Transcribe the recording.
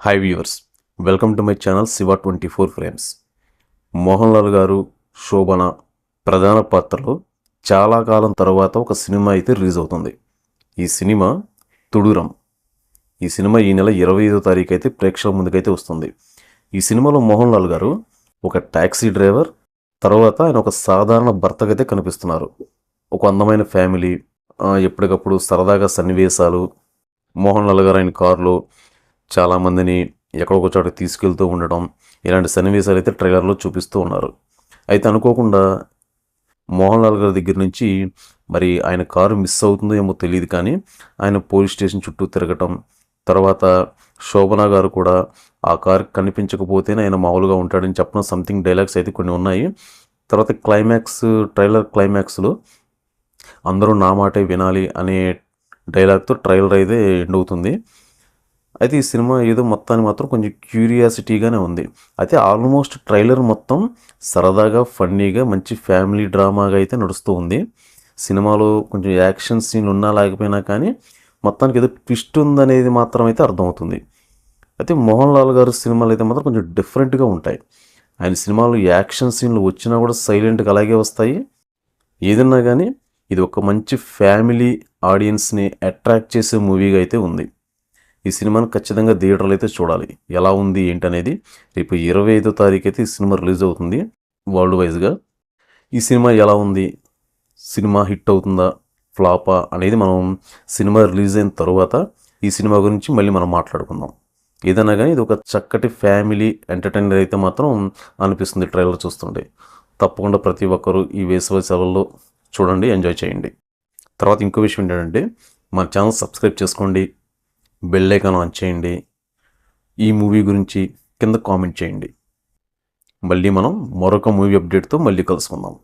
Hi viewers, welcome to my channel Shiva 24 frames. Mohan Lal గారు, శోభన ప్రధాన పాత్రలో చాలా కాలం తర్వాత ఒక సినిమా అయితే రిలీజ్ అవుతుంది. ఈ సినిమా తుడురం. ఈ సినిమా ఈ నెల 25వ తారీఖు అయితే ప్రేక్షకుల ముందుకైతే వస్తుంది. ఈ సినిమాలో మోహన్ లాల్ గారు ఒక ట్యాక్సీ డ్రైవర్, తర్వాత ఆయన ఒక సాధారణ భర్తగా అయితే కనిపిస్తున్నారు. ఒక అందమైన ఫ్యామిలీ, ఎప్పటికప్పుడు సరదాగా సన్నివేశాలు, మోహన్ లాల్ గారు ఆయన కారులో చాలామందిని ఎక్కడొక చోట తీసుకెళ్తూ ఉండడం, ఇలాంటి సన్నివేశాలు అయితే ట్రైలర్లో చూపిస్తూ ఉన్నారు. అయితే అనుకోకుండా మోహన్ లాల్ గారి దగ్గర నుంచి మరి ఆయన కారు మిస్ అవుతుందో ఏమో తెలియదు, కానీ ఆయన పోలీస్ స్టేషన్ చుట్టూ తిరగటం, తర్వాత శోభన గారు కూడా ఆ కారు కనిపించకపోతేనే ఆయన మామూలుగా ఉంటాడని చెప్పడం, సంథింగ్ డైలాగ్స్ అయితే కొన్ని ఉన్నాయి. తర్వాత ట్రైలర్ క్లైమాక్స్లో అందరూ నా మాటే వినాలి అనే డైలాగ్తో ట్రైలర్ అయితే ఎండ్ అవుతుంది. అయితే ఈ సినిమా ఏదో మొత్తాన్ని మాత్రం కొంచెం క్యూరియాసిటీగానే ఉంది. అయితే ఆల్మోస్ట్ ట్రైలర్ మొత్తం సరదాగా, ఫన్నీగా, మంచి ఫ్యామిలీ డ్రామాగా అయితే నడుస్తూ ఉంది. సినిమాలో కొంచెం యాక్షన్ సీన్ ఉన్నా లేకపోయినా కానీ మొత్తానికి ఏదో ట్విస్ట్ ఉందనేది మాత్రం అయితే అర్థమవుతుంది. అయితే మోహన్ లాల్ గారు సినిమాలు అయితే మాత్రం కొంచెం డిఫరెంట్గా ఉంటాయి. ఆయన సినిమాలు యాక్షన్ సీన్లు వచ్చినా కూడా సైలెంట్గా అలాగే వస్తాయి. ఏదన్నా కానీ ఇది ఒక మంచి ఫ్యామిలీ ఆడియన్స్ని అట్రాక్ట్ చేసే మూవీగా అయితే ఉంది. ఈ సినిమాను ఖచ్చితంగా థియేటర్లో అయితే చూడాలి. ఎలా ఉంది ఏంటనేది రేపు 25వ తారీఖు అయితే ఈ సినిమా రిలీజ్ అవుతుంది వరల్డ్ వైజ్గా. ఈ సినిమా ఎలా ఉంది, సినిమా హిట్ అవుతుందా ఫ్లాపా అనేది మనం సినిమా రిలీజ్ అయిన తర్వాత ఈ సినిమా గురించి మళ్ళీ మనం మాట్లాడుకుందాం. ఏదైనా కానీ ఇది ఒక చక్కటి ఫ్యామిలీ ఎంటర్టైనర్ అయితే మాత్రం అనిపిస్తుంది ట్రైలర్ చూస్తుంటే. తప్పకుండా ప్రతి ఒక్కరూ ఈ వేసవి సెలవుల్లో చూడండి, ఎంజాయ్ చేయండి. తర్వాత ఇంకో విషయం ఏంటంటే, మన ఛానల్ సబ్స్క్రైబ్ చేసుకోండి, బెల్ ఐకాన్ ఆన్ చేయండి. ఈ మూవీ గురించి కింద కామెంట్ చేయండి. మళ్ళీ మనం మరొక మూవీ అప్డేట్తో మళ్ళీ కలుసుకుందాం.